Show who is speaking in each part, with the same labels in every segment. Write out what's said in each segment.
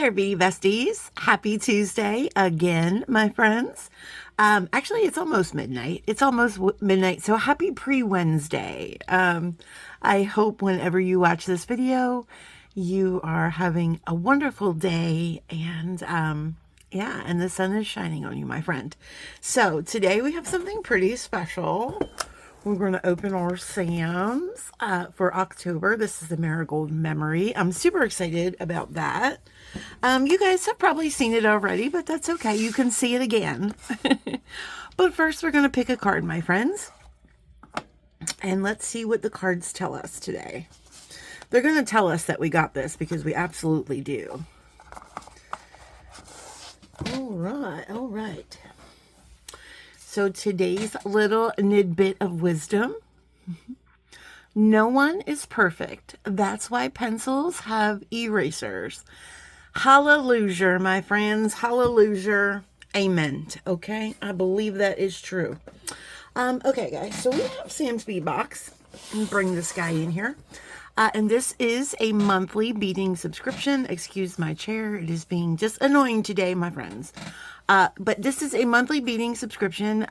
Speaker 1: there, Beady Besties. Happy Tuesday again, my friends. Actually, it's almost midnight. It's almost midnight, so happy pre-Wednesday. I hope whenever you watch this video, you are having a wonderful day and yeah, and the sun is shining on you, my friend. So today we have something pretty special. We're going to open our Sam's for October. This is the Marigold Memory. I'm super excited about that. You guys have probably seen it already, but that's okay. You can see it again. But first, we're going to pick a card, my friends. And let's see what the cards tell us today. They're going to tell us that we got this because we absolutely do. All right, all right. So today's little nidbit of wisdom. No one is perfect. That's why pencils have erasers. Hallelujah, my friends. Hallelujah. Amen. Okay, I believe that is true. Okay, guys. So we have Sam's Bead Box. Let me bring this guy in here. And this is a monthly beading subscription. Excuse my chair. It is being just annoying today, my friends. But this is a monthly beading subscription.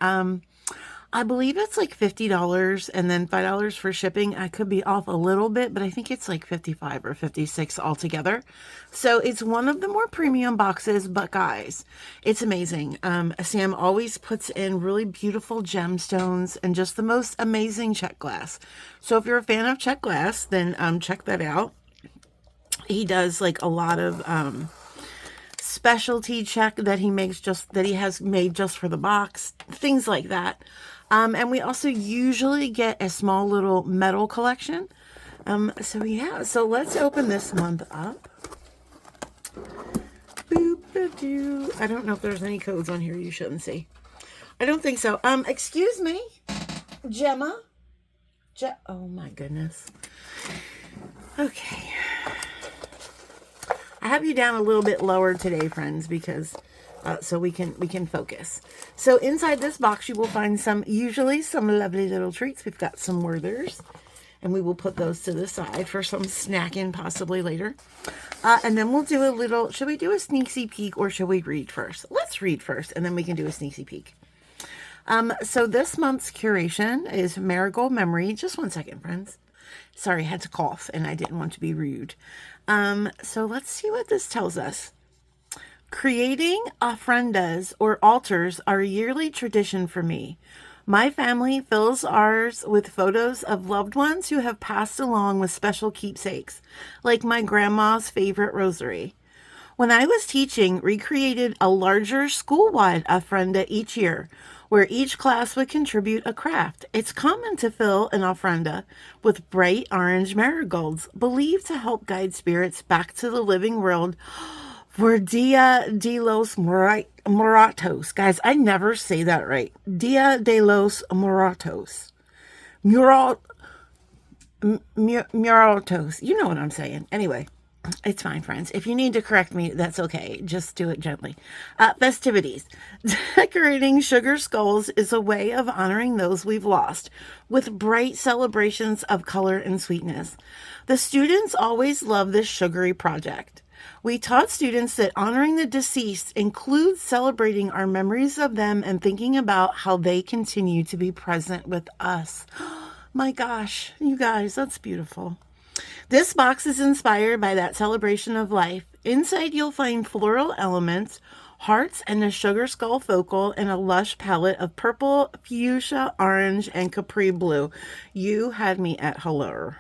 Speaker 1: I believe it's like $50 and then $5 for shipping. I could be off a little bit, but I think it's like $55 or $56 altogether. So it's one of the more premium boxes, but guys, it's amazing. Sam always puts in really beautiful gemstones and just the most amazing check glass. So if you're a fan of check glass, then check that out. He does like a lot of specialty check that he makes that he has made just for the box, things like that. And we also usually get a small little metal collection. So yeah, so let's open this month up. Boop-a-doo. I don't know if there's any codes on here you shouldn't see. I don't think so. Excuse me, Gemma. Oh my goodness. Okay. I have you down a little bit lower today, friends, because so we can focus. So inside this box, you will find usually some lovely little treats. We've got some Werthers, and we will put those to the side for some snacking possibly later. And then we'll do a little, should we do a sneaky peek or should we read first? Let's read first, and then we can do a sneaky peek. So this month's curation is Marigold Memory. Just one second, friends. Sorry, I had to cough, and I didn't want to be rude. So let's see what this tells us. Creating ofrendas or altars are a yearly tradition for me. My family fills ours with photos of loved ones who have passed along with special keepsakes, like my grandma's favorite rosary. When I was teaching, we created a larger school-wide ofrenda each year, where each class would contribute a craft. It's common to fill an ofrenda with bright orange marigolds, believed to help guide spirits back to the living world for Dia de los Muertos. Guys, I never say that right. Dia de los Muertos. Muertos. You know what I'm saying. Anyway. It's fine, friends. If you need to correct me, that's okay. Just do it gently. Festivities. Decorating sugar skulls is a way of honoring those we've lost, with bright celebrations of color and sweetness. The students always love this sugary project. We taught students that honoring the deceased includes celebrating our memories of them and thinking about how they continue to be present with us. My gosh, you guys, that's beautiful. This box is inspired by that celebration of life. Inside you'll find floral elements, hearts, and a sugar skull focal, and a lush palette of purple, fuchsia, orange, and capri blue. You had me at hello.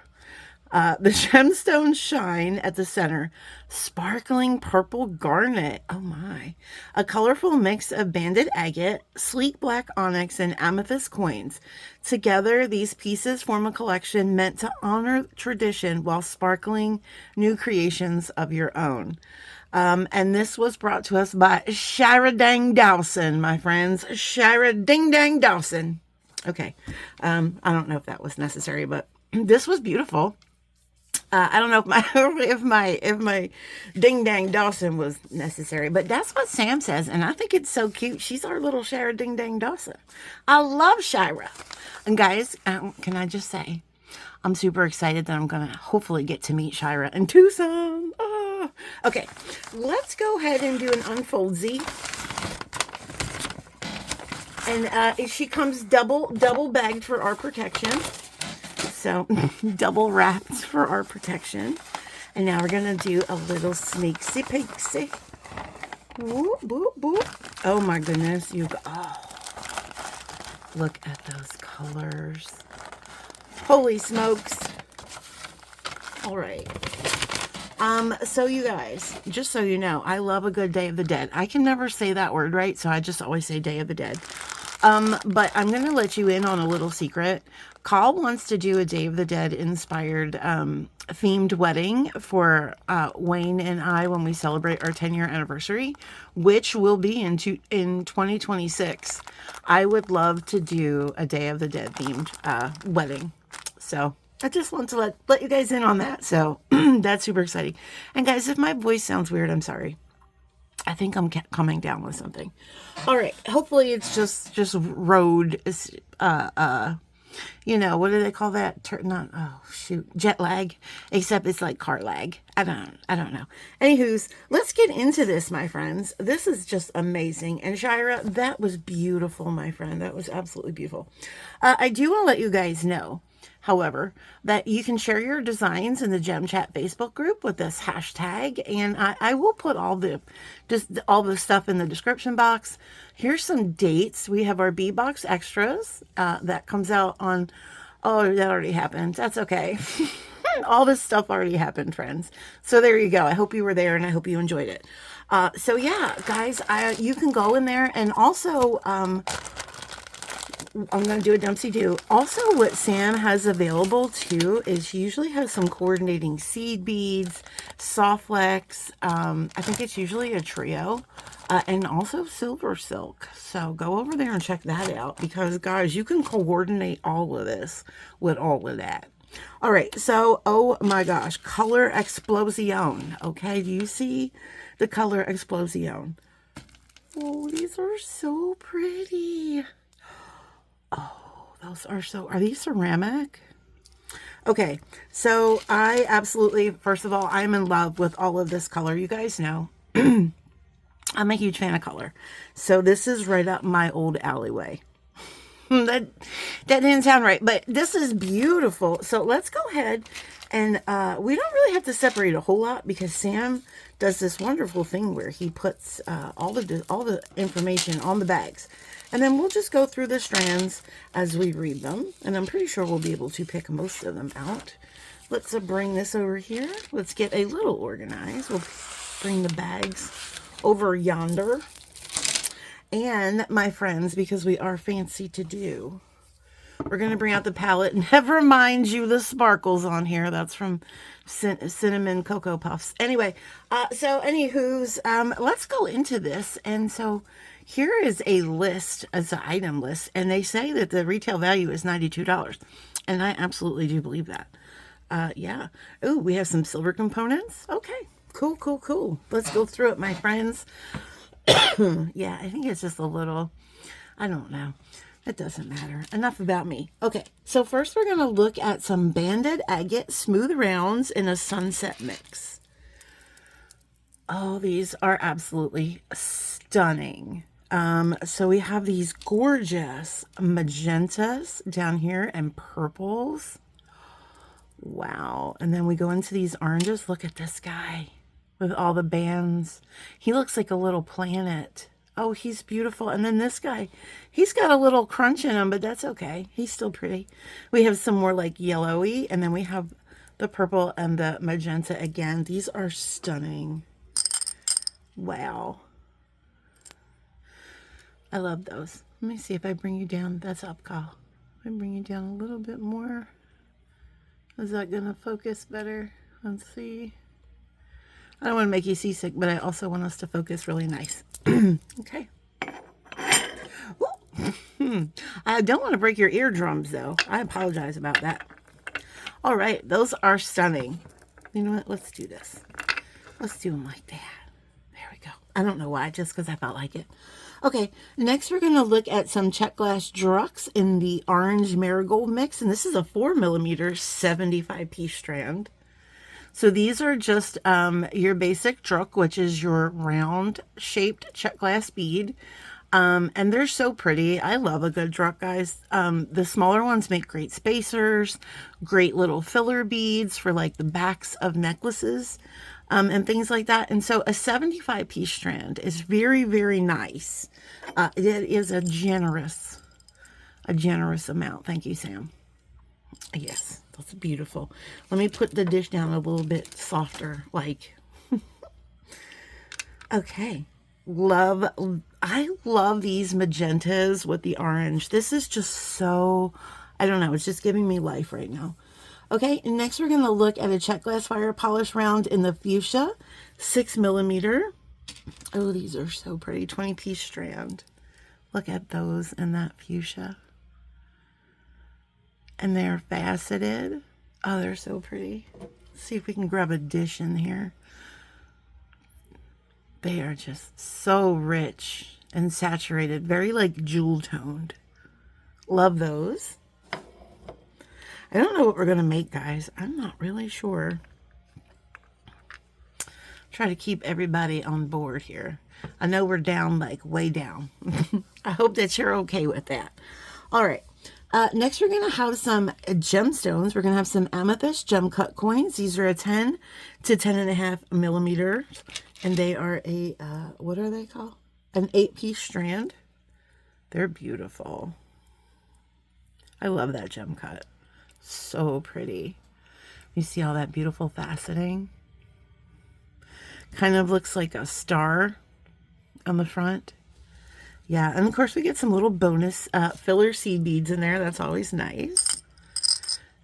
Speaker 1: The gemstones shine at the center. Sparkling purple garnet. Oh my. A colorful mix of banded agate, sleek black onyx, and amethyst coins. Together, these pieces form a collection meant to honor tradition while sparkling new creations of your own. And this was brought to us by Shira Dang Dawson, my friends. Shira Ding Dang Dawson. Okay. I don't know if that was necessary, but this was beautiful. I don't know if my Ding Dang Dawson was necessary, but that's what Sam says, and I think it's so cute. She's our little Shira Ding Dang Dawson. I love Shira. And guys, can I just say, I'm super excited that I'm gonna hopefully get to meet Shira in Tucson. Oh, Okay, let's go ahead and do an unfoldsy. And she comes double bagged for our protection. So double wrapped for our protection. And now we're gonna do a little sneaksy peeksy. Whoop, whoop, whoop. Oh my goodness, look at those colors. Holy smokes. All right. So you guys, just so you know, I love a good Day of the Dead. I can never say that word right, so I just always say Day of the Dead. But I'm going to let you in on a little secret. Carl wants to do a Day of the Dead inspired themed wedding for Wayne and I when we celebrate our 10-year anniversary, which will be in 2026. I would love to do a Day of the Dead themed wedding. So I just want to let you guys in on that. So that's super exciting. And guys, if my voice sounds weird, I'm sorry. I think I'm coming down with something. All right. Hopefully it's just road, you know, what do they call that? Jet lag, except it's like car lag. I don't know. Anywho's, let's get into this, my friends. This is just amazing. And Shira, that was beautiful, my friend. That was absolutely beautiful. I do want to let you guys know, however, that you can share your designs in the Gem Chat Facebook group with this hashtag, and I will put all the stuff in the description box. Here's some dates. We have our Bead Box extras that comes out on. Oh, that already happened. That's okay. All this stuff already happened, friends. So there you go. I hope you were there, and I hope you enjoyed it. So yeah, guys, you can go in there, and also I'm going to do a Dumpsy Do. Also, what Sam has available too is she usually has some coordinating seed beads, soft flex. I think it's usually a trio, and also silver silk. So go over there and check that out, because guys, you can coordinate all of this with all of that. All right, so oh my gosh, color explosion. Okay, do you see the color explosion? Oh, these are so pretty. Oh, those are are these ceramic? Okay, so I absolutely, first of all, I'm in love with all of this color. You guys know, I'm a huge fan of color. So this is right up my old alleyway. that didn't sound right, but this is beautiful. So let's go ahead and we don't really have to separate a whole lot, because Sam does this wonderful thing where he puts all the information on the bags. And then we'll just go through the strands as we read them. And I'm pretty sure we'll be able to pick most of them out. Let's bring this over here. Let's get a little organized. We'll bring the bags over yonder. And my friends, because we are fancy to do, we're going to bring out the palette. Never mind you the sparkles on here. That's from Cinnamon Cocoa Puffs. Anyway, so anywho's, let's go into this. And so here is a list, as an item list, and they say that the retail value is $92. And I absolutely do believe that. Yeah. Oh, we have some silver components. Okay. Cool, cool, cool. Let's go through it, my friends. Yeah, I think it's just a little, I don't know. It doesn't matter. Enough about me. Okay, so first we're going to look at some banded agate smooth rounds in a sunset mix. Oh, these are absolutely stunning. So we have these gorgeous magentas down here and purples. Wow. And then we go into these oranges. Look at this guy with all the bands. He looks like a little planet. Oh, he's beautiful. And then this guy, he's got a little crunch in him, but that's okay. He's still pretty. We have some more like yellowy, and then we have the purple and the magenta again. These are stunning. Wow. I love those. Let me see if I bring you down. That's up, Kyle. I bring you down a little bit more. Is that going to focus better? Let's see. I don't want to make you seasick, but I also want us to focus really nice. Okay. I don't want to break your eardrums, though. I apologize about that. All right. Those are stunning. You know what? Let's do this. Let's do them like that. There we go. I don't know why, just because I felt like it. Okay. Next, we're going to look at some check glass Drux in the orange marigold mix. And this is a 4mm 75 piece strand. So these are just your basic drook, which is your round shaped check glass bead. And they're so pretty. I love a good drook, guys. The smaller ones make great spacers, great little filler beads for like the backs of necklaces, and things like that. And so a 75 piece strand is very, very nice. It is a generous amount. Thank you, Sam. Yes, that's beautiful. Let me put the dish down a little bit softer, like, okay. I love these magentas with the orange. This is just so, I don't know, it's just giving me life right now. Okay, next we're going to look at a check glass fire polish round in the fuchsia, 6mm. Oh, these are so pretty. 20 piece strand. Look at those in that fuchsia. And they're faceted. Oh, they're so pretty. Let's see if we can grab a dish in here. They are just so rich and saturated, very like jewel toned. Love those. I don't know what we're going to make, guys. I'm not really sure. Try to keep everybody on board here. I know we're down, like way down. I hope that you're okay with that. All right. Next, we're going to have some gemstones. We're going to have some amethyst gem cut coins. These are a 10 to 10.5mm. And they are a, what are they called? An 8-piece strand. They're beautiful. I love that gem cut. So pretty. You see all that beautiful faceting? Kind of looks like a star on the front. Yeah, and of course we get some little bonus filler seed beads in there. That's always nice.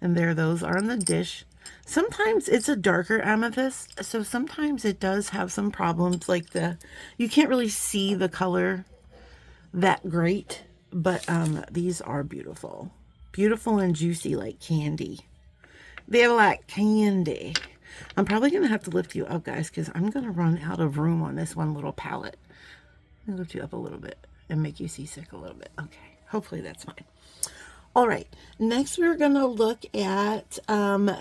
Speaker 1: And there those are on the dish. Sometimes it's a darker amethyst, so sometimes it does have some problems, like you can't really see the color that great, but these are beautiful. Beautiful and juicy like candy. They're like candy. I'm probably going to have to lift you up, guys, because I'm going to run out of room on this one little palette. Let me lift you up a little bit and make you seasick a little bit. Okay, hopefully that's fine. All right, next we're going to look at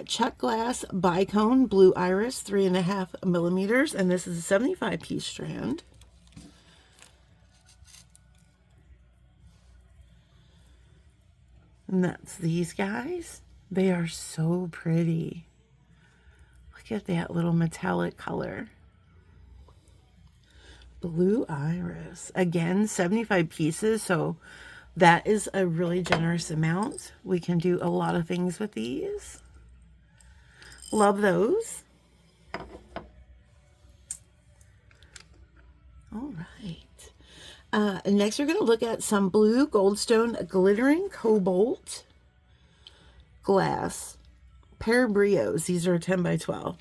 Speaker 1: check glass bicone blue iris, 3.5mm, and this is a 75-piece strand. And that's these guys. They are so pretty. Look at that little metallic color. Blue iris. Again, 75 pieces, so that is a really generous amount. We can do a lot of things with these. Love those. All right. Next, we're going to look at some blue goldstone glittering cobalt glass pair brios. These are 10 by 12.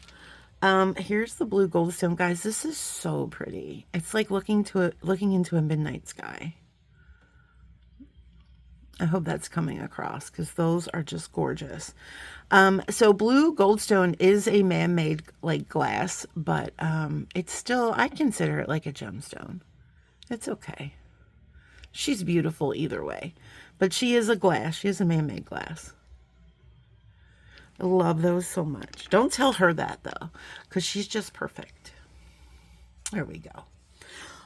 Speaker 1: Here's the blue goldstone, guys. This is so pretty. It's like looking into a midnight sky. I hope that's coming across because those are just gorgeous. So blue goldstone is a man-made like glass, but it's still, I consider it like a gemstone. It's okay. She's beautiful either way, but she is a glass. She is a man-made glass. I love those so much. Don't tell her that though, because she's just perfect. There we go.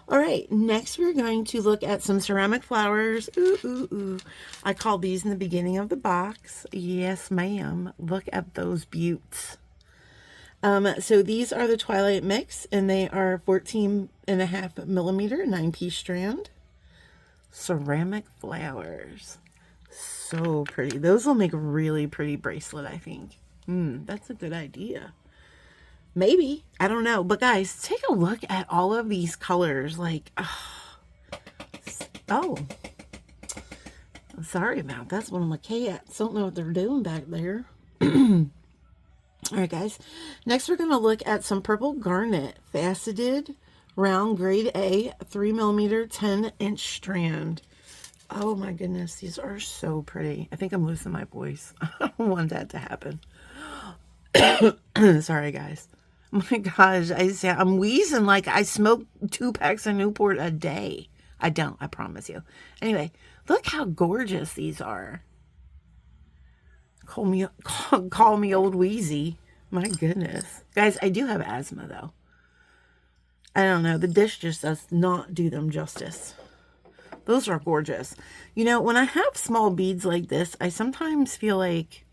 Speaker 1: All right, next we're going to look at some ceramic flowers. Ooh, ooh, ooh. I called these in the beginning of the box. Yes, ma'am. Look at those beauts. So these are the Twilight Mix, and they are 14.5mm, 9-piece strand. Ceramic flowers. So pretty. Those will make a really pretty bracelet, I think. That's a good idea. Maybe. I don't know. But guys, take a look at all of these colors. Like, oh. I'm sorry about that. That's one of my cats. Don't know what they're doing back there. All right, guys. Next, we're going to look at some purple garnet faceted round grade A 3mm 10-inch strand. Oh my goodness, these are so pretty. I think I'm losing my voice. I don't want that to happen. Sorry, guys. Oh my gosh, I'm wheezing like I smoke 2 packs of Newport a day. I don't, I promise you. Anyway, look how gorgeous these are. Call me old Wheezy. My goodness. Guys, I do have asthma though. I don't know. The dish just does not do them justice. Those are gorgeous. You know, when I have small beads like this, I sometimes feel like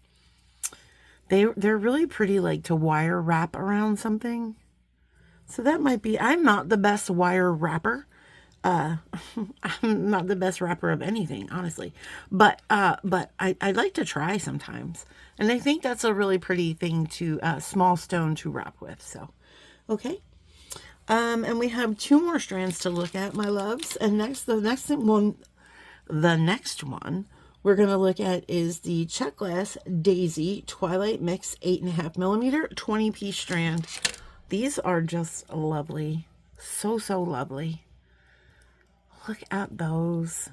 Speaker 1: they're really pretty, like to wire wrap around something. So that might be, I'm not the best wire wrapper. I'm not the best wrapper of anything, honestly. But I like to try sometimes. And I think that's a really pretty thing to, small stone to wrap with. So, okay. And we have two more strands to look at, my loves. And the next one we're going to look at is the Check Glass Daisy Twilight Mix 8.5 millimeter 20-piece strand. These are just lovely. So, so lovely. Look at those.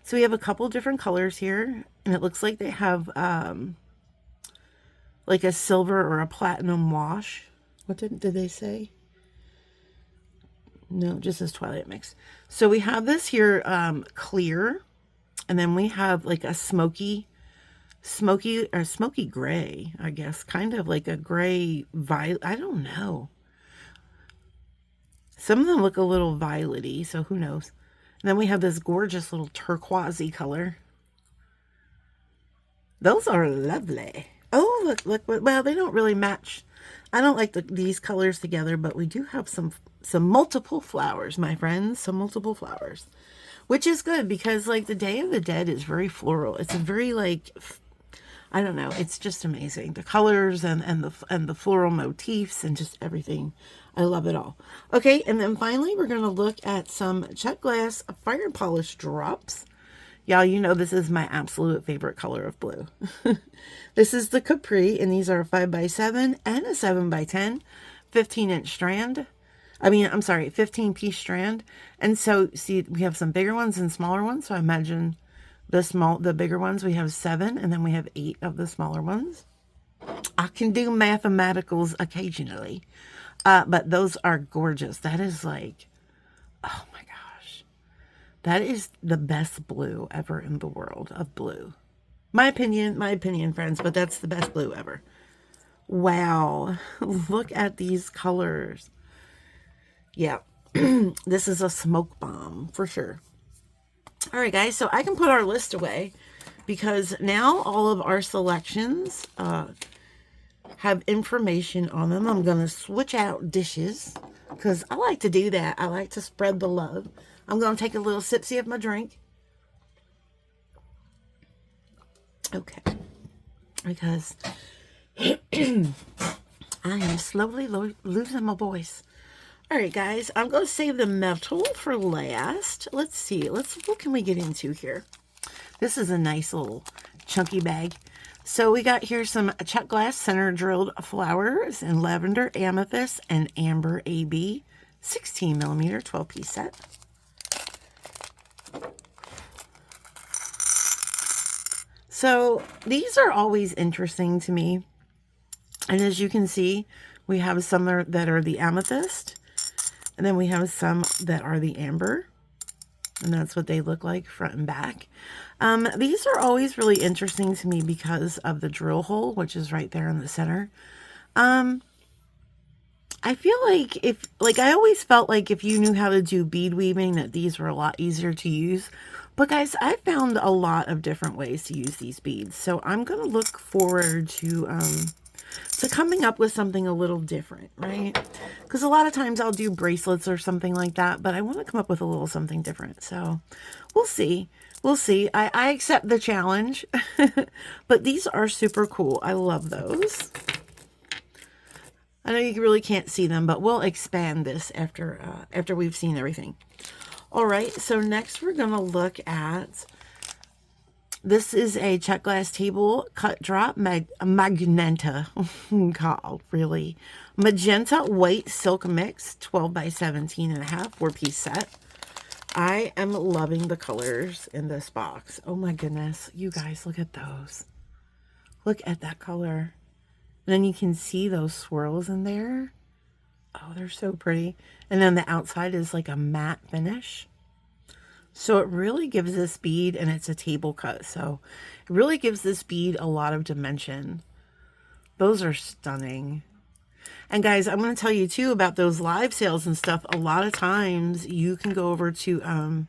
Speaker 1: So we have a couple different colors here, and it looks like they have like a silver or a platinum wash. What did they say? No, just as Twilight Mix. So we have this here clear, and then we have like a smoky gray, I guess, kind of like a gray violet. I don't know. Some of them look a little violety, so who knows. And then we have this gorgeous little turquoisey color. Those are lovely. Oh, look. Well, they don't really match. I don't like these colors together, but we do have some multiple flowers, my friends. Some multiple flowers, which is good because like the Day of the Dead is very floral. It's a very like, I don't know. It's just amazing. The colors and the floral motifs and just everything. I love it all. Okay, and then finally we're going to look at some Check Glass Fire Polish drops. Y'all, you know this is my absolute favorite color of blue. This is the Capri, and these are a 5x7 and a 7x10, 15-inch strand. I'm sorry, 15-piece strand. And so, see, we have some bigger ones and smaller ones. So I imagine the bigger ones, we have 7, and then we have 8 of the smaller ones. I can do mathematicals occasionally. But those are gorgeous. That is like, oh my gosh. That is the best blue ever in the world of blue. My opinion, friends, but that's the best blue ever. Wow. Look at these colors. Yeah. This is a smoke bomb for sure. All right, guys. So I can put our list away because now all of our selections, have information on them. I'm going to switch out dishes because I like to do that. I like to spread the love. I'm going to take a little sipsy of my drink. Okay. Because I am slowly losing my voice. All right, guys. I'm going to save the metal for last. Let's see. What can we get into here? This is a nice little chunky bag. So we got here some Check Glass center drilled flowers in lavender, amethyst, and amber AB, 16 millimeter, 12-piece set. So these are always interesting to me. And as you can see, we have some that are the amethyst, and then we have some that are the amber. And that's what they look like front and back. These are always really interesting to me because of the drill hole, which is right there in the center. I feel like I always felt like if you knew how to do bead weaving, that these were a lot easier to use. But guys, I found a lot of different ways to use these beads. So I'm going to look forward to coming up with something a little different, right? Because a lot of times I'll do bracelets or something like that, but I want to come up with a little something different. So we'll see. We'll see. I accept the challenge, but these are super cool. I love those. I know you really can't see them, but we'll expand this after we've seen everything. All right, so next we're going to look at, this is a Check Glass Table Cut Drop Magenta. God, really? Magenta White Silk Mix, 12x17.5, 4-piece set. I am loving the colors in this box. Oh my goodness. You guys, look at those. Look at that color. And then you can see those swirls in there. Oh, they're so pretty. And then the outside is like a matte finish. So it really gives this bead, and it's a table cut, so it really gives this bead a lot of dimension. Those are stunning. And guys, I'm going to tell you too about those live sales and stuff. A lot of times you can go over to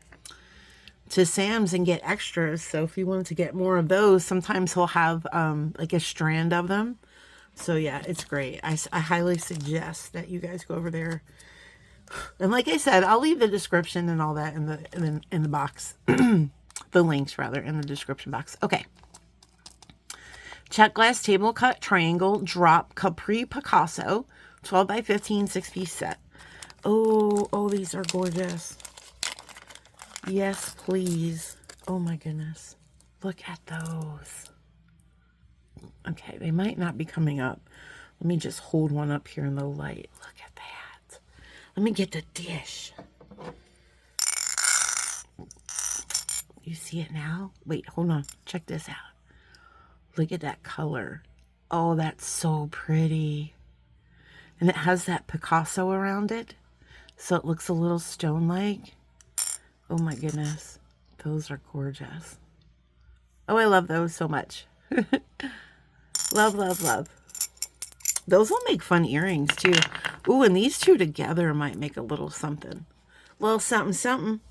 Speaker 1: Sam's and get extras. So if you wanted to get more of those, sometimes he'll have like a strand of them. So yeah, it's great. I highly suggest that you guys go over there. And like I said, I'll leave the description and all that in the box. The links rather in the description box. Okay. Check glass table cut triangle drop Capri Picasso 12 by 15 6-piece set. Oh, these are gorgeous. Yes, please. Oh my goodness. Look at those. Okay, they might not be coming up. Let me just hold one up here in the light. Look at that. Let me get the dish. You see it now? Wait, hold on. Check this out. Look at that color. Oh, that's so pretty. And it has that Picasso around it, so it looks a little stone-like. Oh my goodness. Those are gorgeous. Oh, I love those so much. Love, love, love. Those will make fun earrings too. Ooh, and these two together might make a little something. Little something, something.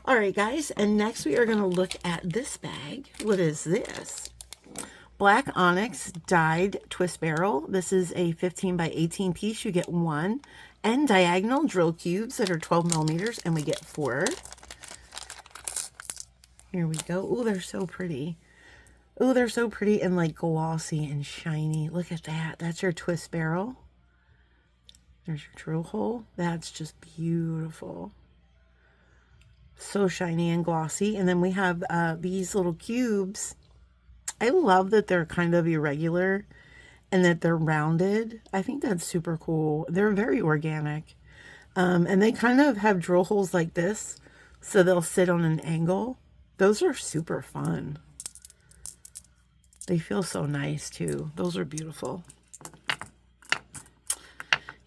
Speaker 1: All right, guys. And next we are going to look at this bag. What is this? Black onyx dyed twist barrel. This is a 15 by 18 piece. You get one. And diagonal drill cubes that are 12 millimeters. And we get 4. Here we go. Oh, they're so pretty. Oh, they're so pretty and like glossy and shiny. Look at that. That's your twist barrel. There's your drill hole. That's just beautiful. So shiny and glossy. And then we have these little cubes. I love that they're kind of irregular and that they're rounded. I think that's super cool. They're very organic. And they kind of have drill holes like this, so they'll sit on an angle. Those are super fun. They feel so nice too. Those are beautiful.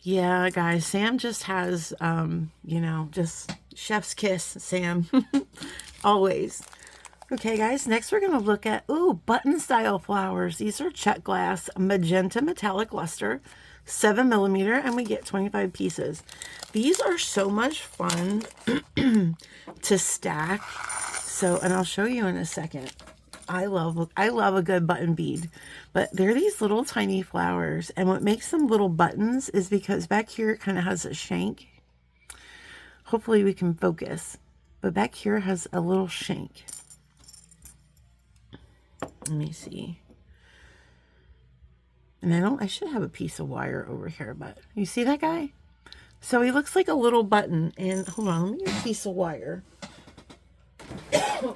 Speaker 1: Yeah, guys, Sam just has, you know, just chef's kiss, Sam. Always. Okay, guys, next we're going to look at, ooh, button style flowers. These are check glass magenta metallic luster, 7 millimeter, and we get 25 pieces. These are so much fun to stack. So, and I'll show you in a second. I love a good button bead, but they're these little tiny flowers. And what makes them little buttons is because back here it kind of has a shank. Hopefully we can focus, but back here has a little shank. Let me see. And I should have a piece of wire over here, but you see that guy? So he looks like a little button. And hold on, let me get a piece of wire.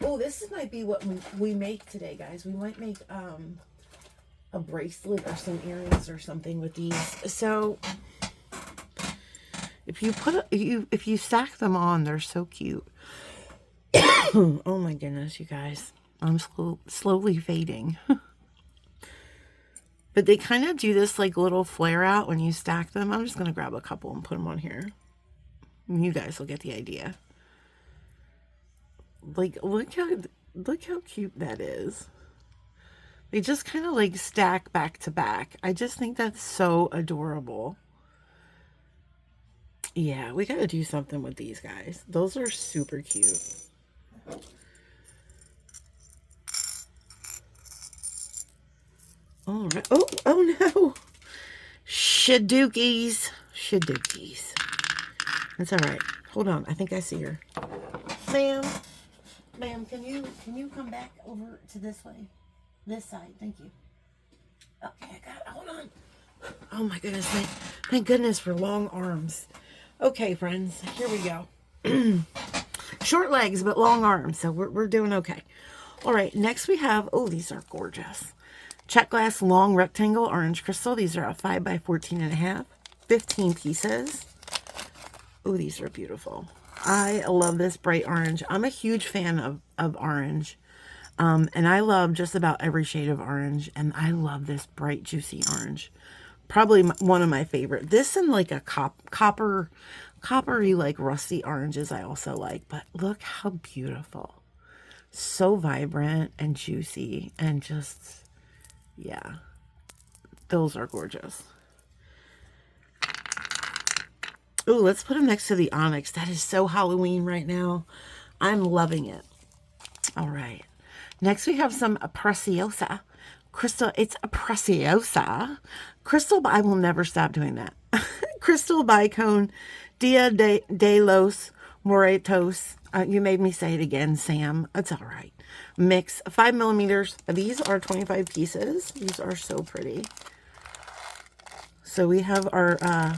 Speaker 1: Oh, this might be what we make today, guys. We might make a bracelet or some earrings or something with these. So if you stack them on, they're so cute. Oh my goodness, you guys. I'm slowly fading. But they kind of do this like little flare out when you stack them. I'm just going to grab a couple and put them on here. You guys will get the idea. Like, look how cute that is. They just kind of like stack back to back. I just think that's so adorable. Yeah, we got to do something with these guys. Those are super cute. All right. Oh no. Shadookies. That's all right. Hold on. I think I see her. Ma'am, can you come back over to this way? This side. Thank you. Okay, I got it. Hold on. Oh my goodness. Thank goodness for long arms. Okay, friends. Here we go. Short legs, but long arms. So we're doing okay. All right. Next we have, oh, these are gorgeous. Check glass long rectangle orange crystal. These are a 5 by 14.5, 15 pieces. Oh, these are beautiful. I love this bright orange. I'm a huge fan of orange. And I love just about every shade of orange. And I love this bright, juicy orange. Probably one of my favorite. This and like a coppery, like rusty oranges I also like. But look how beautiful. So vibrant and juicy and just... yeah, Those are gorgeous. Oh, let's put them next to the onyx. That is so Halloween right now. I'm loving it. All right. Next, we have some Preciosa. Crystal, it's a Preciosa. Crystal, I will never stop doing that. Crystal Bicone Dia de los Moretos. You made me say it again, Sam. It's all right. Mix 5 millimeters. These are 25 pieces. These are so pretty. So we have our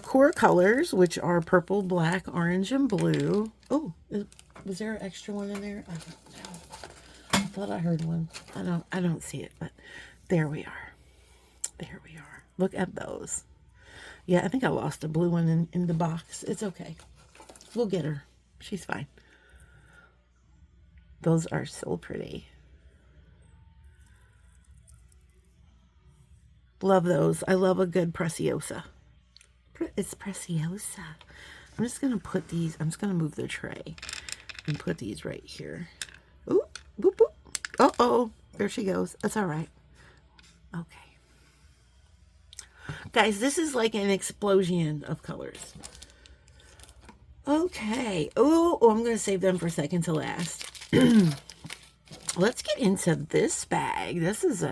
Speaker 1: core colors, which are purple, black, orange, and blue. Oh, was there an extra one in there? I don't know. I thought I heard one. I don't see it, but there we are. There we are. Look at those. Yeah, I think I lost a blue one in the box. It's okay. We'll get her. She's fine. Those are so pretty. Love those. I love a good Preciosa. It's Preciosa. I'm just going to put these, I'm just going to move the tray and put these right here. Ooh, boop, boop. Uh-oh, there she goes. That's all right. Okay. Guys, this is like an explosion of colors. Okay. Oh, I'm going to save them for second to last. Let's get into this bag. This is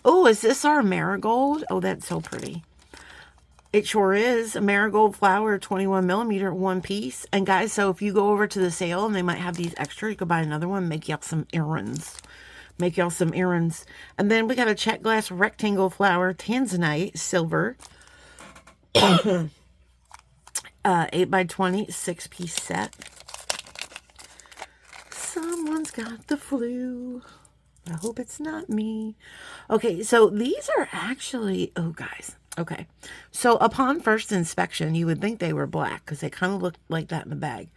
Speaker 1: oh, is this our marigold? Oh, that's so pretty. It sure is. A marigold flower, 21 millimeter, one piece. And guys, so if you go over to the sale and they might have these extra, you could buy another one, make y'all some errands. Make y'all some errands. And then we got a check glass rectangle flower, tanzanite, silver. 8x20, 6-piece set. Someone's got the flu. I hope it's not me. Okay, so these are actually, oh guys. Okay, so upon first inspection, you would think they were black because they kind of look like that in the bag.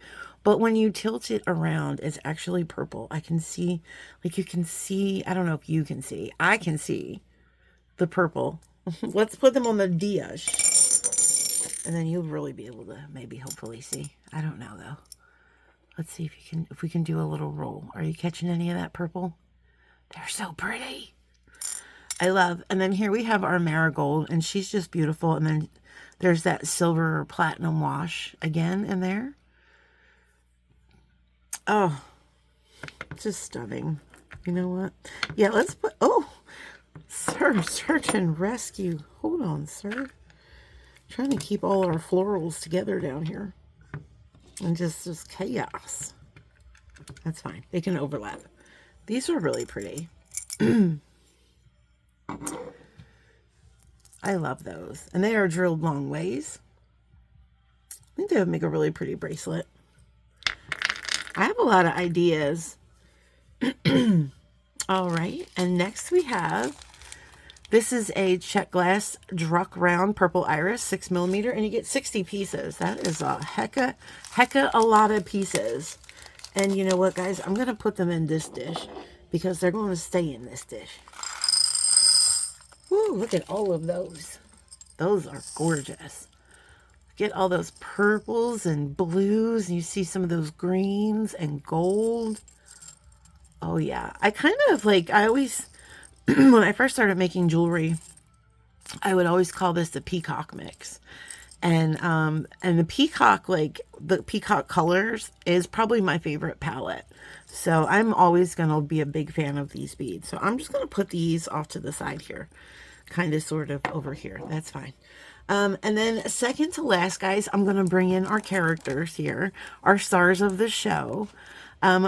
Speaker 1: But when you tilt it around, it's actually purple. I can see, like you can see, I don't know if you can see. I can see the purple. Let's put them on the dish. And then you'll really be able to maybe hopefully see. I don't know though. Let's see if we can do a little roll. Are you catching any of that purple? They're so pretty. I love, and then here we have our marigold, and she's just beautiful. And then there's that silver platinum wash again in there. Oh, just stunning. You know what? Yeah, let's put, oh, sir, search and rescue. Hold on, sir. Trying to keep all our florals together down here. And just chaos. That's fine. They can overlap. These are really pretty. I love those. And they are drilled long ways. I think they would make a really pretty bracelet. I have a lot of ideas. All right. And next we have, this is a check glass Druck round purple iris, 6 millimeter, and you get 60 pieces. That is a hecka a lot of pieces. And you know what, guys? I'm going to put them in this dish because they're going to stay in this dish. Woo, look at all of those. Those are gorgeous. Get all those purples and blues. And you see some of those greens and gold. Oh, yeah. I kind of like, I always, when I first started making jewelry, I would always call this the peacock mix. And the peacock, like the peacock colors is probably my favorite palette. So I'm always going to be a big fan of these beads. So I'm just going to put these off to the side here. Kind of sort of over here. That's fine. And then second to last, guys, I'm going to bring in our characters here. Our stars of the show.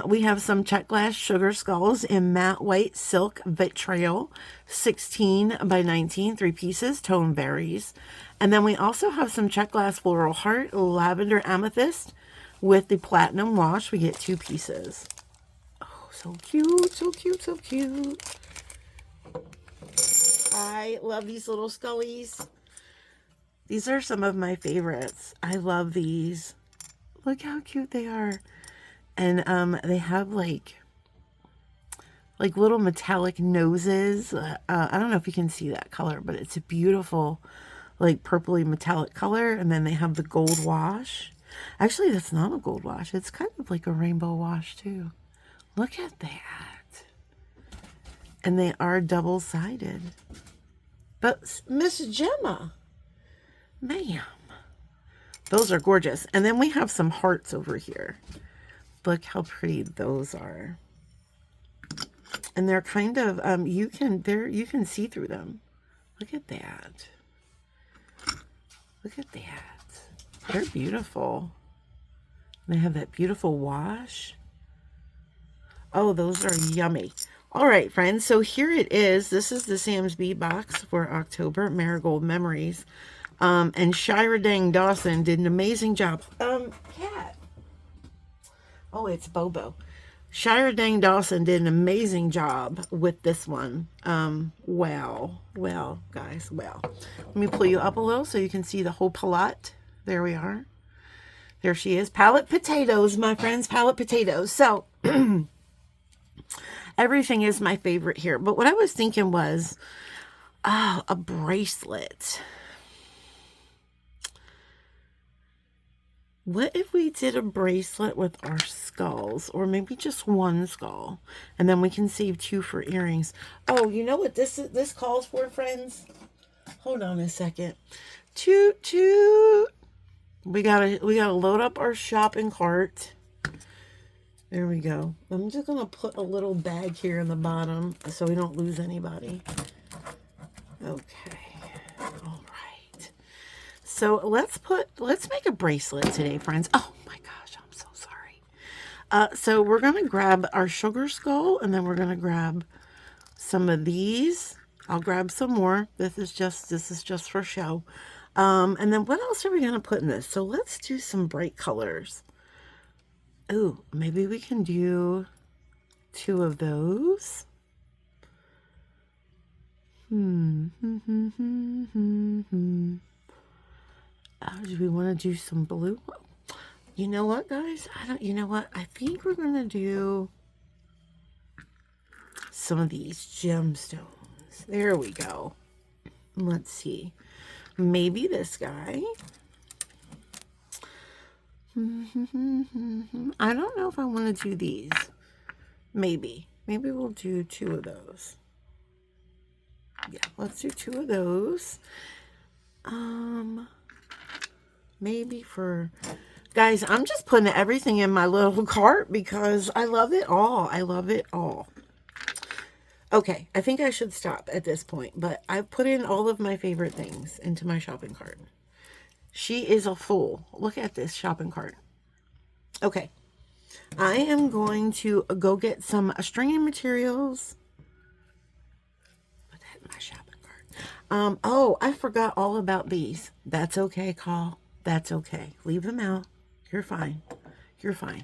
Speaker 1: We have some check glass sugar skulls in matte white silk vitriol, 16 by 19, 3 pieces, tone varies. And then we also have some check glass floral heart, lavender amethyst with the platinum wash. We get 2 pieces. Oh, so cute, so cute, so cute. I love these little scullies. These are some of my favorites. I love these. Look how cute they are. And they have like little metallic noses. I don't know if you can see that color, but it's a beautiful like purpley metallic color. And then they have the gold wash. Actually, that's not a gold wash. It's kind of like a rainbow wash too. Look at that. And they are double-sided. But Miss Gemma, ma'am, those are gorgeous. And then we have some hearts over here. Look how pretty those are. And they're kind of you can see through them. Look at that. Look at that. They're beautiful. They have that beautiful wash. Oh, those are yummy. All right, friends. So here it is. This is the Sam's Bead Box for October, Marigold Memories. And Shira Dang Dawson did an amazing job. Cat. Oh, it's Bobo. Shira Dang Dawson did an amazing job with this one. Well, guys, well. Let me pull you up a little so you can see the whole palette. There we are. There she is. Palette potatoes, my friends. Palette potatoes. So, everything is my favorite here. But what I was thinking was, oh, a bracelet. What if we did a bracelet with our skulls, or maybe just one skull, and then we can save 2 for earrings? Oh, you know what this calls for, friends? Hold on a second. Toot toot. We gotta load up our shopping cart. There we go. I'm just gonna put a little bag here in the bottom so we don't lose anybody. Okay. All right. So let's make a bracelet today, friends. Oh my gosh, I'm so sorry. So we're gonna grab our sugar skull, and then we're gonna grab some of these. I'll grab some more. This is just for show. And then what else are we gonna put in this? So let's do some bright colors. Ooh, maybe we can do 2 of those. Do we want to do some blue? You know what, guys? you know what? I think we're going to do some of these gemstones. There we go. Let's see. Maybe this guy. I don't know if I want to do these. Maybe we'll do 2 of those. Yeah, let's do 2 of those. Maybe for guys, I'm just putting everything in my little cart because I love it all. I love it all. Okay, I think I should stop at this point, but I've put in all of my favorite things into my shopping cart. She is a fool. Look at this shopping cart. Okay. I am going to go get some stringing materials. Put that in my shopping cart. Oh, I forgot all about these. That's okay, Call. That's okay. Leave them out. You're fine. You're fine.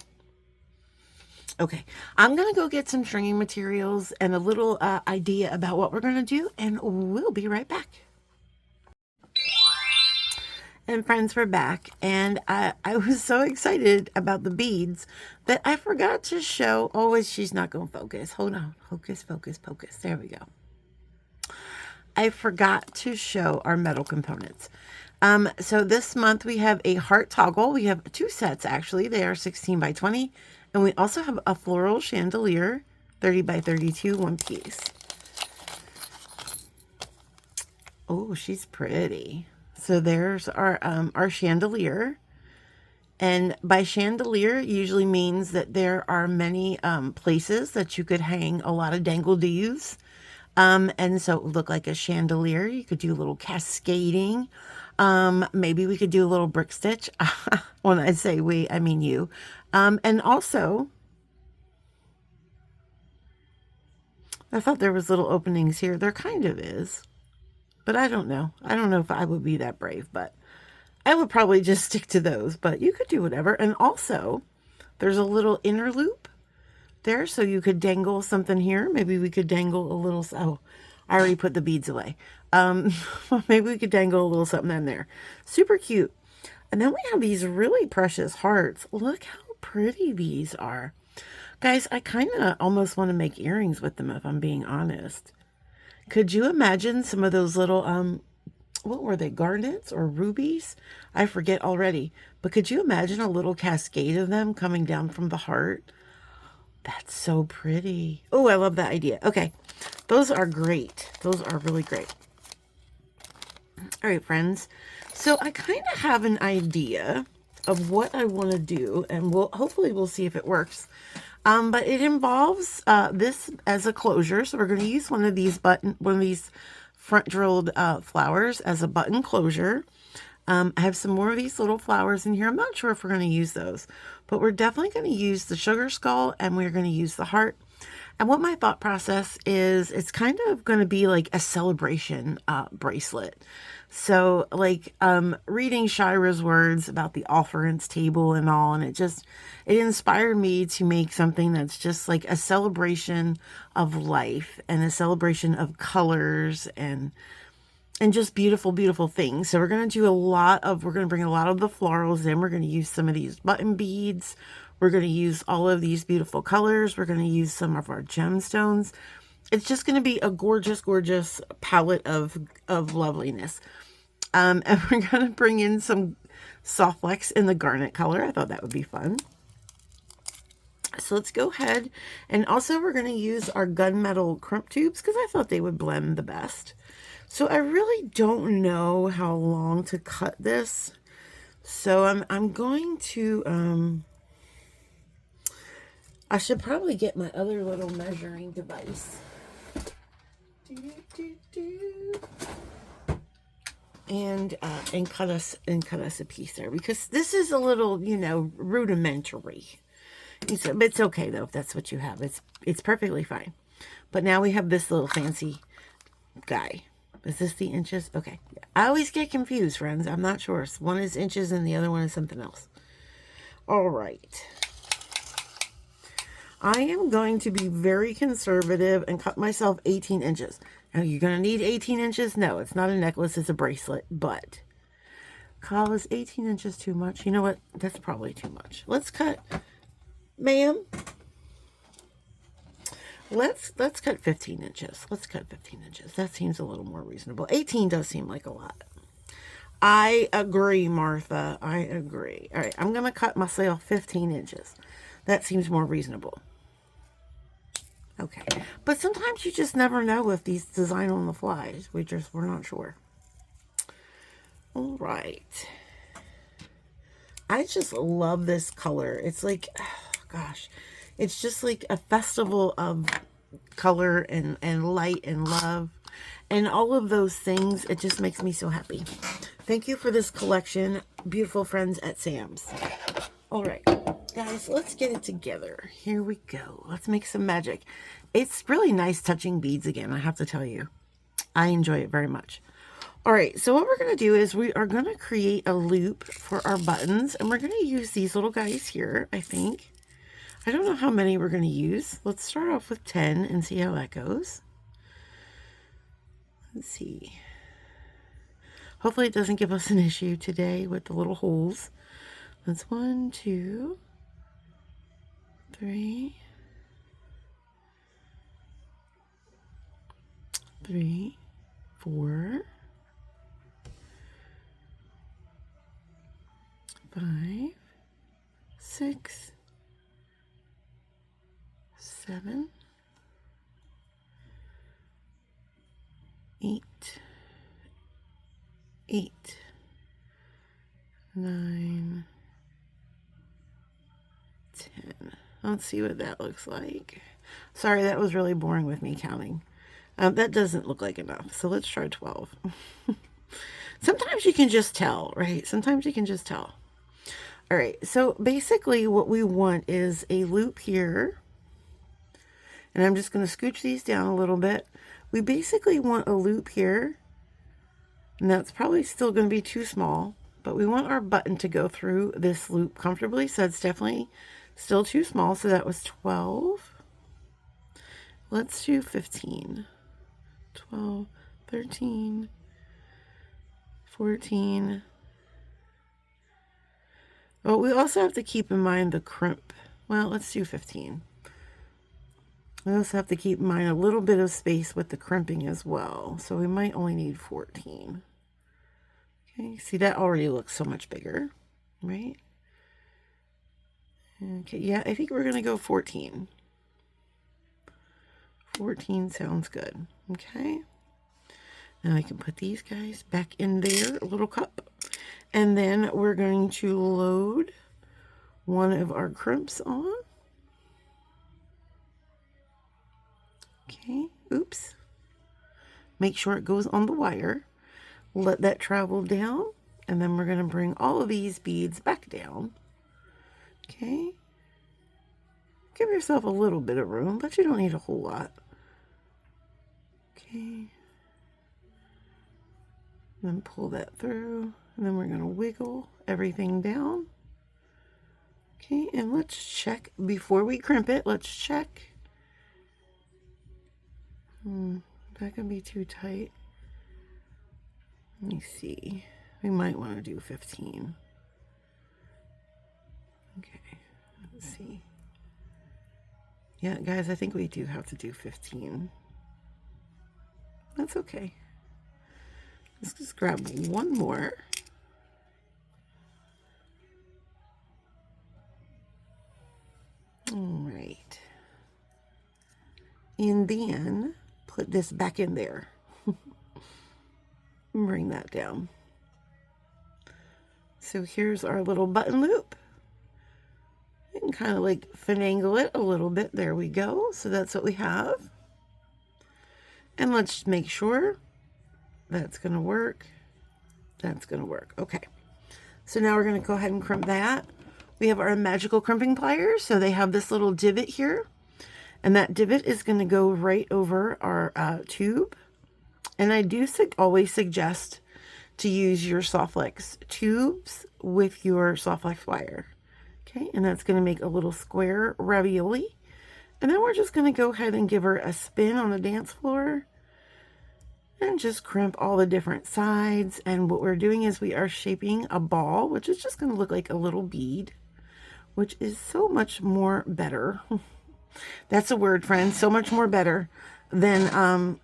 Speaker 1: Okay. I'm going to go get some stringing materials and a little idea about what we're going to do, and we'll be right back. And friends, we're back, and I was so excited about the beads that I forgot to show. Oh, she's not going to focus. Hold on. Focus, focus, focus. There we go. I forgot to show our metal components. So this month we have a heart toggle. We have 2 sets, actually. They are 16 by 20. And we also have a floral chandelier, 30 by 32, 1 piece. Oh, she's pretty. So there's our chandelier, and by chandelier usually means that there are many places that you could hang a lot of dangle-doos, and so it would look like a chandelier. You could do a little cascading. Maybe we could do a little brick stitch. When I say we, I mean you. And also, I thought there was little openings here. There kind of is. But I don't know. I don't know if I would be that brave, but I would probably just stick to those. But you could do whatever. And also, there's a little inner loop there, so you could dangle something here. Maybe we could dangle a little... Oh, I already put the beads away. Maybe we could dangle a little something in there. Super cute. And then we have these really precious hearts. Look how pretty these are. Guys, I kind of almost want to make earrings with them, if I'm being honest. Could you imagine some of those little, what were they, garnets or rubies? I forget already. But could you imagine a little cascade of them coming down from the heart? That's so pretty. Oh, I love that idea. Okay, those are great. Those are really great. All right, friends. So I kind of have an idea of what I want to do, and hopefully we'll see if it works. But it involves this as a closure. So we're going to use one of these front drilled flowers as a button closure. I have some more of these little flowers in here. I'm not sure if we're going to use those, but we're definitely going to use the sugar skull, and we're going to use the heart. And what my thought process is, it's kind of going to be like a celebration bracelet. So like reading Shira's words about the offerance table and all, and it inspired me to make something that's just like a celebration of life and a celebration of colors and just beautiful, beautiful things. So we're going to bring a lot of the florals in. We're going to use some of these button beads. We're going to use all of these beautiful colors. We're going to use some of our gemstones. It's just going to be a gorgeous, gorgeous palette of loveliness. And we're going to bring in some soft flex in the garnet color. I thought that would be fun. So let's go ahead. And also we're going to use our gunmetal crimp tubes because I thought they would blend the best. So I really don't know how long to cut this. So I'm going to, I should probably get my other little measuring device. And cut us a piece there, because this is a little, rudimentary. It's okay though if that's what you have. It's perfectly fine. But now we have this little fancy guy. Is this the inches? Okay. I always get confused, friends. I'm not sure. One is inches and the other one is something else. All right. I am going to be very conservative and cut myself 18 inches. Now, you're going to need 18 inches? No, it's not a necklace. It's a bracelet. But, Kyle, is 18 inches too much? You know what? That's probably too much. Let's cut, ma'am. Let's cut 15 inches. Let's cut 15 inches. That seems a little more reasonable. 18 does seem like a lot. I agree, Martha. I agree. All right, I'm going to cut myself 15 inches. That seems more reasonable. Okay. But sometimes you just never know with these design on the flies. We're not sure. All right. I just love this color. It's like, oh, gosh. It's just like a festival of color and light and love and all of those things. It just makes me so happy. Thank you for this collection, beautiful friends at Sam's. All right, guys, let's get it together. Here we go. Let's make some magic. It's really nice touching beads again, I have to tell you. I enjoy it very much. All right, so what we're going to do is we are going to create a loop for our buttons, and we're going to use these little guys here, I think. I don't know how many we're going to use. Let's start off with 10 and see how that goes. Let's see. Hopefully it doesn't give us an issue today with the little holes. That's 1, 2, 3, 4, 5, 6, 7, 8, 9, 10. Let's see what that looks like. Sorry, that was really boring with me counting. That doesn't look like enough, so let's try 12. Sometimes you can just tell, right? Sometimes you can just tell. All right, so basically what we want is a loop here. And I'm just going to scooch these down a little bit. We basically want a loop here. And that's probably still going to be too small. But we want our button to go through this loop comfortably. So it's definitely still too small. So that was 12. Let's do 15. 12, 13, 14. Oh, we also have to keep in mind the crimp. Well, let's do 15. We also have to keep in mind a little bit of space with the crimping as well. So we might only need 14. Okay, see, that already looks so much bigger, right? Okay, yeah, I think we're going to go 14. 14 sounds good. Okay. And I can put these guys back in their little cup. And then we're going to load one of our crimps on. Okay, oops. Make sure it goes on the wire. Let that travel down. And then we're going to bring all of these beads back down. Okay. Give yourself a little bit of room, but you don't need a whole lot. Okay. Then pull that through. And then we're going to wiggle everything down. Okay, and let's check before we crimp it. Let's check. That could be too tight. Let me see. We might want to do 15. Okay, let's see. Yeah, guys, I think we do have to do 15. That's okay. Let's just grab one more. All right. And then put this back in there. Bring that down. So here's our little button loop. You can kind of like finagle it a little bit. There we go. So that's what we have. And let's make sure that's going to work. That's going to work. Okay. So now we're going to go ahead and crimp that. We have our magical crimping pliers. So they have this little divot here. And that divot is going to go right over our tube. And I do always suggest to use your Softflex tubes with your Softflex wire. Okay, and that's going to make a little square ravioli. And then we're just going to go ahead and give her a spin on the dance floor. And just crimp all the different sides. And what we're doing is we are shaping a ball, which is just going to look like a little bead, which is so much more better. That's a word, friends. So much more better than,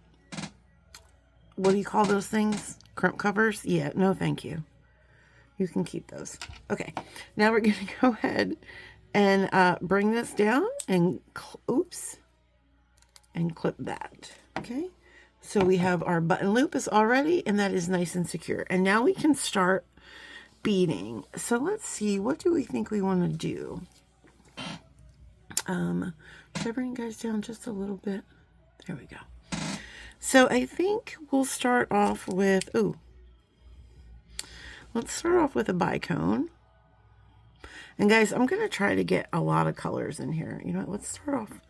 Speaker 1: what do you call those things? Crimp covers? Yeah, no thank you. You can keep those. Okay, now we're going to go ahead and bring this down and, oops, and clip that. Okay, so we have our button loop is all ready, and that is nice and secure. And now we can start beading. So let's see, what do we think we want to do? Should I bring you guys down just a little bit? There we go. So I think we'll start off with, let's start off with a bicone. And guys, I'm going to try to get a lot of colors in here. You know what, let's start off,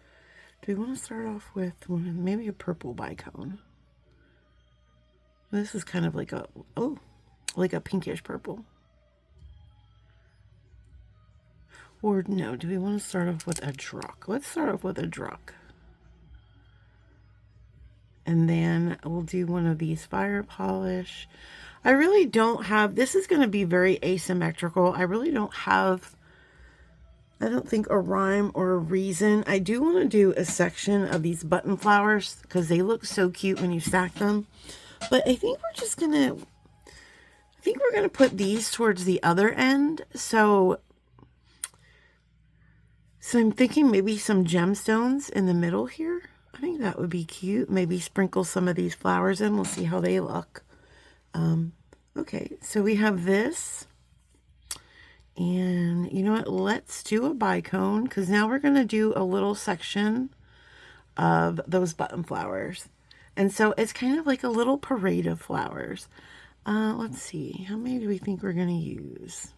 Speaker 1: do we want to start off with maybe a purple bicone? This is kind of like a, like a pinkish purple. Or no, do we want to start off with a druck? Let's start off with a druck. And then we'll do one of these fire polish. I really don't have, this is going to be very asymmetrical. I really don't have, I don't think a rhyme or a reason. I do want to do a section of these button flowers because they look so cute when you stack them. But I think we're just going to, put these towards the other end. So I'm thinking maybe some gemstones in the middle here. I think that would be cute. Maybe sprinkle some of these flowers in. We'll see how they look. Okay, so we have this. And you know what? Let's do a bicone because now we're going to do a little section of those button flowers. And so it's kind of like a little parade of flowers. Let's see. How many do we think we're going to use?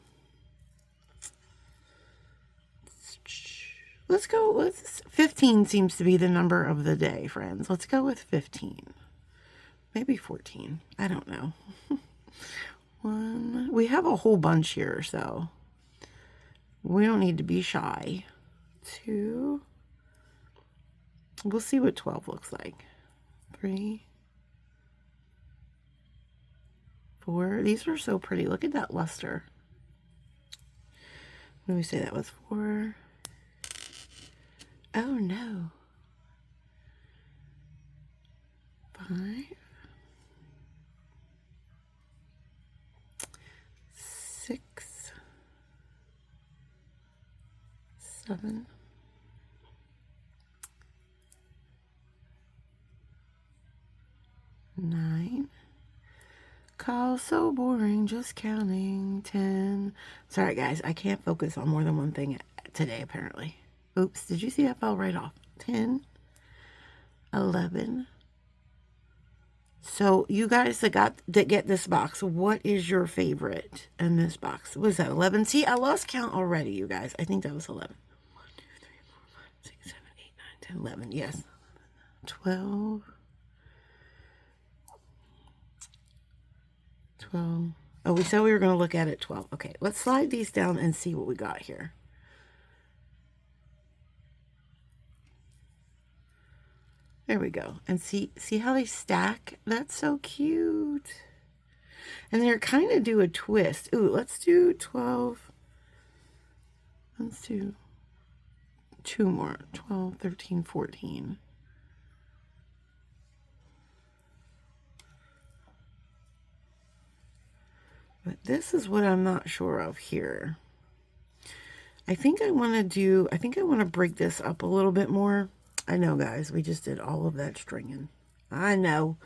Speaker 1: Let's go, 15 seems to be the number of the day, friends. Let's go with 15. Maybe 14. I don't know. One. We have a whole bunch here, so we don't need to be shy. 2. We'll see what 12 looks like. 3. 4. These are so pretty. Look at that luster. What do we say that was? 4. Oh no. 5. 6. 7. 9. Call so boring, just counting 10. Sorry, guys, I can't focus on more than one thing today, apparently. Oops, did you see that fell right off? 10, 11. So, you guys that get this box, what is your favorite in this box? What is that, 11? See, I lost count already, you guys. I think that was 11. 6, 7, 8, 9, 10, 11. Yes. 12. 12. Oh, we said we were going to look at it 12. Okay, let's slide these down and see what we got here. There we go. And see how they stack? That's so cute. And they're kind of do a twist. Ooh, let's do 12. Let's do 2 more. 12, 13, 14. But this is what I'm not sure of here. I think I want to break this up a little bit more. I know, guys, we just did all of that stringing. I know.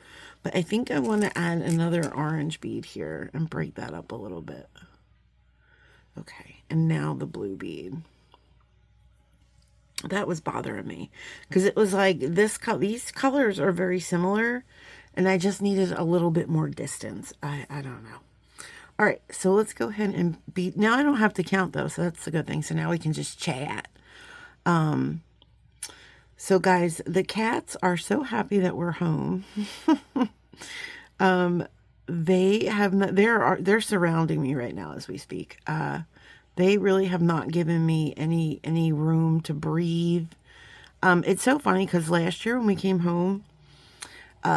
Speaker 1: But I think I want to add another orange bead here and break that up a little bit. Okay, and now the blue bead. That was bothering me because it was like these colors are very similar and I just needed a little bit more distance. I don't know. All right, so let's go ahead and bead. Now I don't have to count though, so that's a good thing. So now we can just chat. So guys, the cats are so happy that we're home. They're surrounding me right now as we speak. They really have not given me any room to breathe. It's so funny because last year when we came home,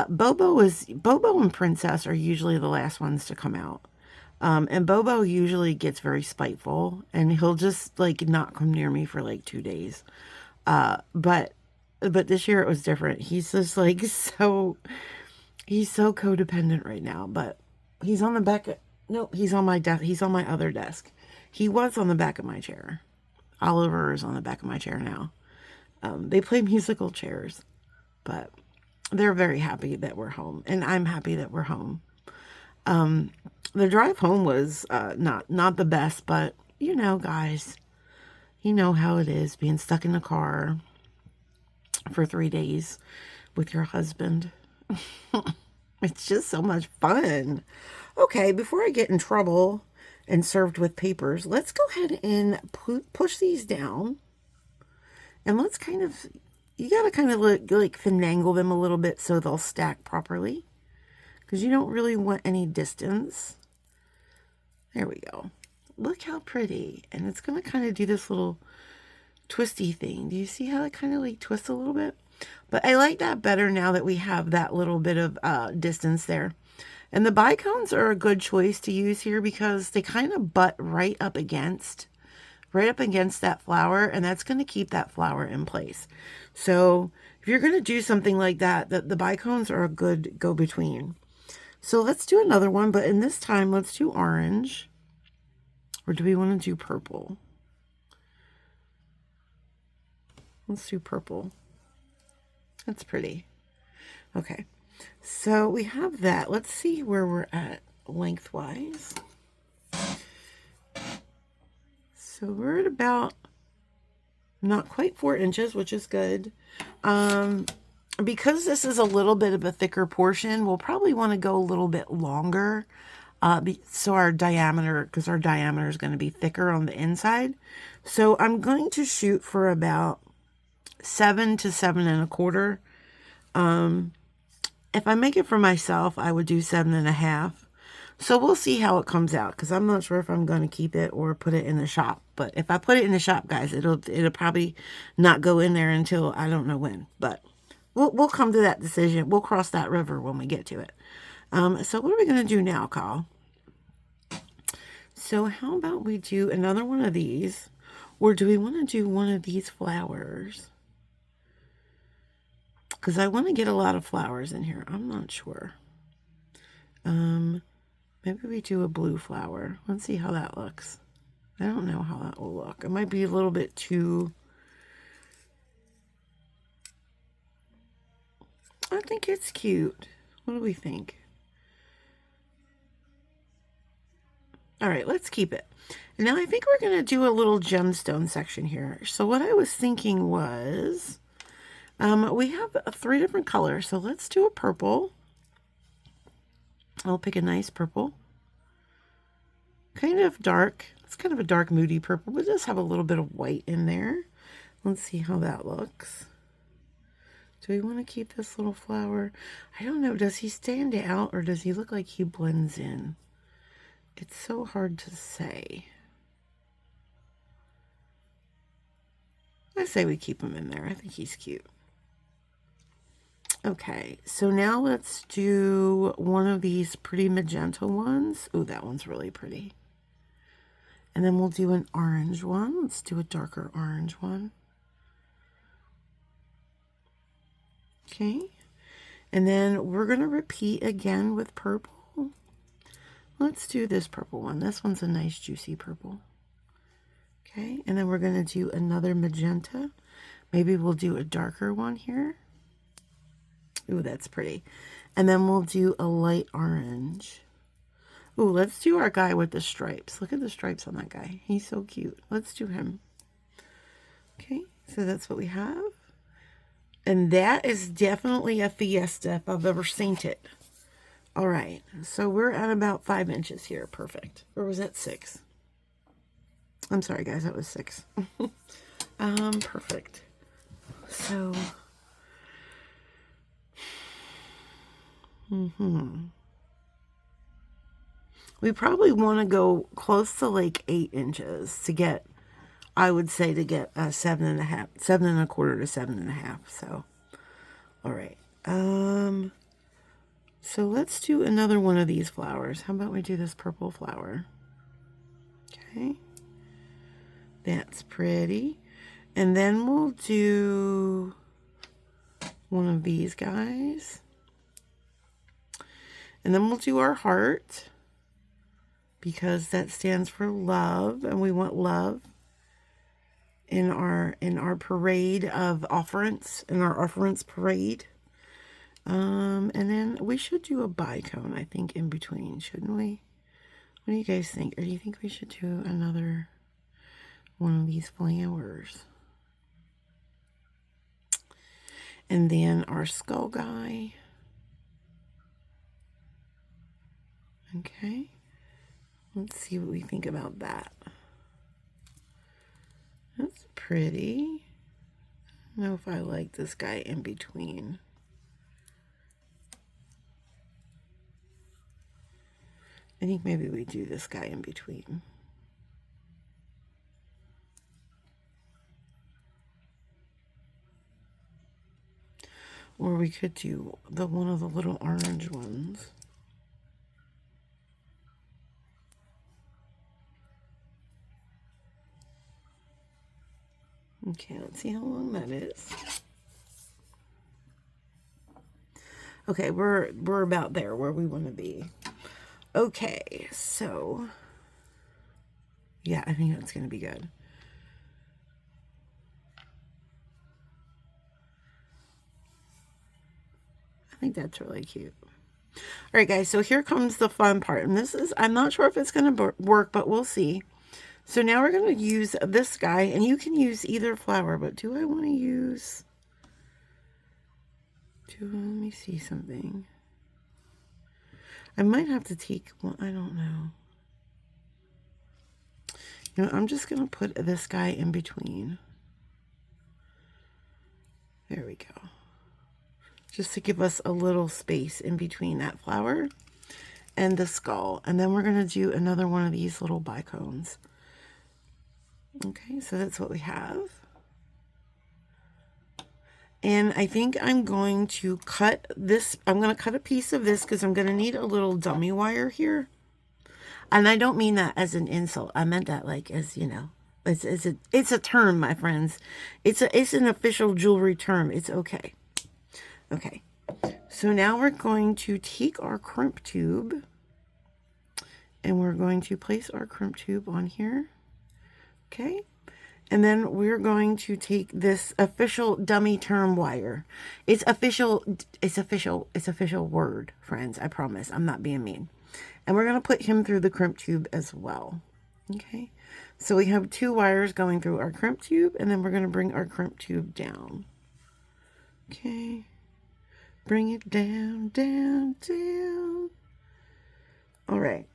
Speaker 1: Bobo and Princess are usually the last ones to come out. And Bobo usually gets very spiteful and he'll just like not come near me for like 2 days. But this year it was different. He's just like he's so codependent right now, but he's on the back he's on my desk. He's on my other desk. He was on the back of my chair. Oliver is on the back of my chair now. They play musical chairs, but they're very happy that we're home, and I'm happy that we're home. The drive home was not the best, but you know, guys, you know how it is being stuck in the car for 3 days with your husband. It's just so much fun. Okay, before I get in trouble and served with papers, let's go ahead and push these down. And let's you got to kind of like finagle them a little bit so they'll stack properly. Because you don't really want any distance. There we go. Look how pretty. And it's going to kind of do this little twisty thing. Do you see how it kind of like twists a little bit? But I like that better now that we have that little bit of distance there. And the bicones are a good choice to use here because they kind of butt right up against that flower, and that's going to keep that flower in place. So if you're going to do something like that, the bicones are a good go-between. So let's do another one, but in this time, let's do orange. Or do we want to do purple? Let's do purple. That's pretty. Okay. So we have that. Let's see where we're at lengthwise. So we're at about not quite 4 inches, which is good. Because this is a little bit of a thicker portion, we'll probably want to go a little bit longer. So our diameter, because our diameter is going to be thicker on the inside. So I'm going to shoot for about 7 to 7 1/4. If I make it for myself, I would do 7 1/2. So we'll see how it comes out, because I'm not sure if I'm going to keep it or put it in the shop. But if I put it in the shop, guys, it'll probably not go in there until I don't know when. But we'll come to that decision. We'll cross that river when we get to it. So what are we going to do now, Kyle? So how about we do another one of these? Or do we want to do one of these flowers? Because I want to get a lot of flowers in here. I'm not sure. Maybe we do a blue flower. Let's see how that looks. I don't know how that will look. It might be a little bit too... I think it's cute. What do we think? All right, let's keep it. And now I think we're going to do a little gemstone section here. So what I was thinking was, we have 3 different colors. So let's do a purple. I'll pick a nice purple. Kind of dark. It's kind of a dark, moody purple, but it does have a little bit of white in there. Let's see how that looks. Do we want to keep this little flower? I don't know. Does he stand out or does he look like he blends in? It's so hard to say. I say we keep him in there. I think he's cute. Okay, so now let's do one of these pretty magenta ones. Oh, that one's really pretty. And then we'll do an orange one. Let's do a darker orange one. Okay, and then we're going to repeat again with purple. Let's do this purple one. This one's a nice juicy purple. Okay, and then we're going to do another magenta. Maybe we'll do a darker one here. Ooh, that's pretty. And then we'll do a light orange. Ooh, let's do our guy with the stripes. Look at the stripes on that guy. He's so cute. Let's do him. Okay, so that's what we have. And that is definitely a fiesta if I've ever seen it. All right, so we're at about 5 inches here. Perfect. Or was that 6? I'm sorry, guys. That was 6. Perfect. So... we probably want to go close to like 8 inches to get, I would say, to get a 7.5, 7.25 to 7.5. So, all right. So let's do another one of these flowers. How about we do this purple flower? Okay. That's pretty. And then we'll do one of these guys. And then we'll do our heart, because that stands for love, and we want love in our parade of offerings, in our offerings parade. And then we should do a bicone, I think, in between, shouldn't we? What do you guys think? Or do you think we should do another one of these flowers? And then our skull guy. Okay, let's see what we think about that. That's pretty. I don't know if I like this guy in between. I think maybe we do this guy in between. Or we could do one of the little orange ones. Okay, let's see how long that is. Okay, we're about there where we want to be. Okay, so yeah, I think that's going to be good. I think that's really cute. All right, guys, so here comes the fun part. And this is, I'm not sure if it's going to work, but we'll see. So now we're going to use this guy, and you can use either flower, but do I want to use, let me see something. I might have to take one, I don't know. You know, I'm just going to put this guy in between. There we go. Just to give us a little space in between that flower and the skull. And then we're going to do another one of these little bicones. Okay, so that's what we have. And I think I'm going to cut this. I'm going to cut a piece of this because I'm going to need a little dummy wire here. And I don't mean that as an insult. I meant that like as, you know, it's a term, my friends. It's an official jewelry term. It's okay. Okay. So now we're going to take our crimp tube and we're going to place our crimp tube on here. Okay, and then we're going to take this official dummy term wire. It's official word, friends. I promise. I'm not being mean. And we're going to put him through the crimp tube as well. Okay. So we have 2 wires going through our crimp tube, and then we're going to bring our crimp tube down. Okay. Bring it down, down, down. All right.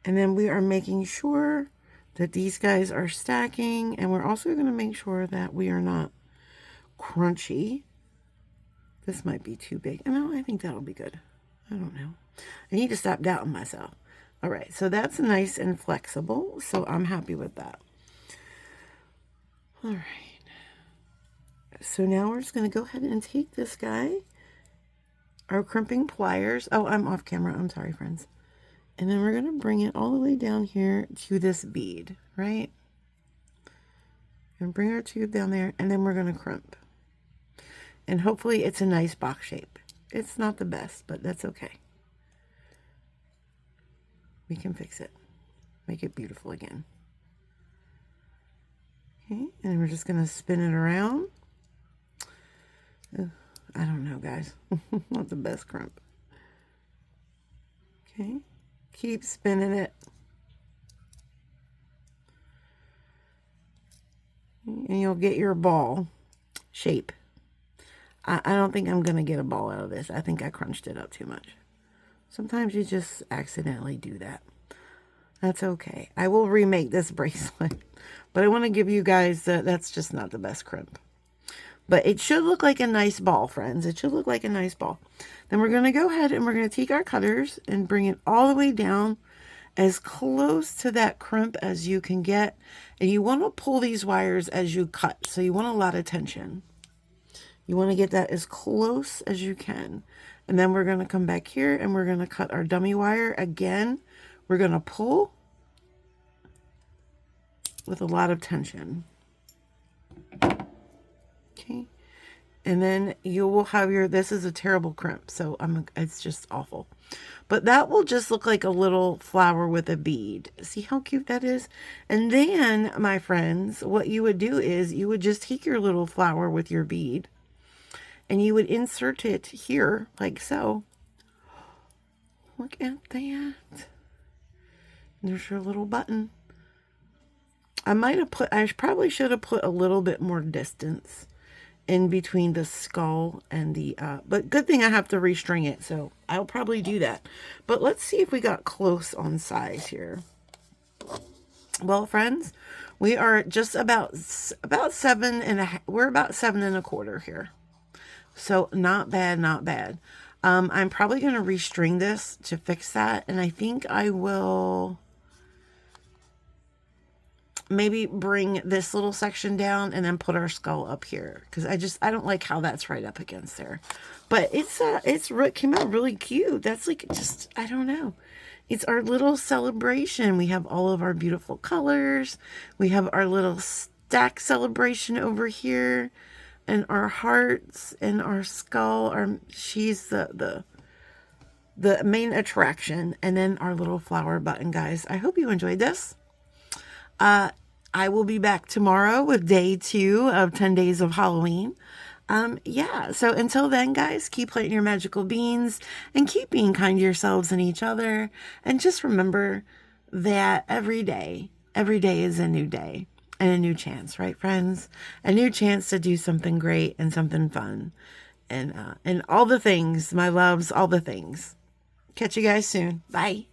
Speaker 1: And then we are making sure that these guys are stacking, and we're also going to make sure that we are not crunchy. This might be too big. No, I think that'll be good. I don't know. I need to stop doubting myself. All right, so that's nice and flexible, so I'm happy with that. All right. So now we're just going to go ahead and take this guy, our crimping pliers. Oh, I'm off camera. I'm sorry, friends. And then we're going to bring it all the way down here to this bead, right? And bring our tube down there, and then we're going to crimp. And hopefully it's a nice box shape. It's not the best, but that's okay. We can fix it. Make it beautiful again. Okay, and we're just going to spin it around. I don't know, guys. Not the best crimp. Okay, keep spinning it. And you'll get your ball shape. I don't think I'm going to get a ball out of this. I think I crunched it up too much. Sometimes you just accidentally do that. That's okay. I will remake this bracelet. But I want to give you guys that's just not the best crimp. But it should look like a nice ball, friends. It should look like a nice ball. Then we're going to go ahead and we're going to take our cutters and bring it all the way down as close to that crimp as you can get. And you want to pull these wires as you cut. So you want a lot of tension. You want to get that as close as you can. And then we're going to come back here and we're going to cut our dummy wire. Again, we're going to pull with a lot of tension. Okay. And then you will have your, this is a terrible crimp, so it's just awful. But that will just look like a little flower with a bead. See how cute that is? And then, my friends, what you would do is you would just take your little flower with your bead and you would insert it here, like so. Look at that. There's your little button. I probably should have put a little bit more distance in between the skull and the, but good thing I have to restring it, so I'll probably do that. But let's see if we got close on size here. Well, friends, we are just about 7.5, we're about 7.25 here. So not bad, not bad. I'm probably going to restring this to fix that. And I think I will maybe bring this little section down and then put our skull up here. Because I don't like how that's right up against there. But it came out really cute. That's like just, I don't know. It's our little celebration. We have all of our beautiful colors. We have our little stack celebration over here. And our hearts and our skull, she's the main attraction. And then our little flower button, guys. I hope you enjoyed this. I will be back tomorrow with day 2 of 10 days of Halloween. Yeah, so until then, guys, keep planting your magical beans and keep being kind to yourselves and each other. And just remember that every day is a new day. And a new chance, right, friends? A new chance to do something great and something fun. And all the things, my loves, all the things. Catch you guys soon. Bye.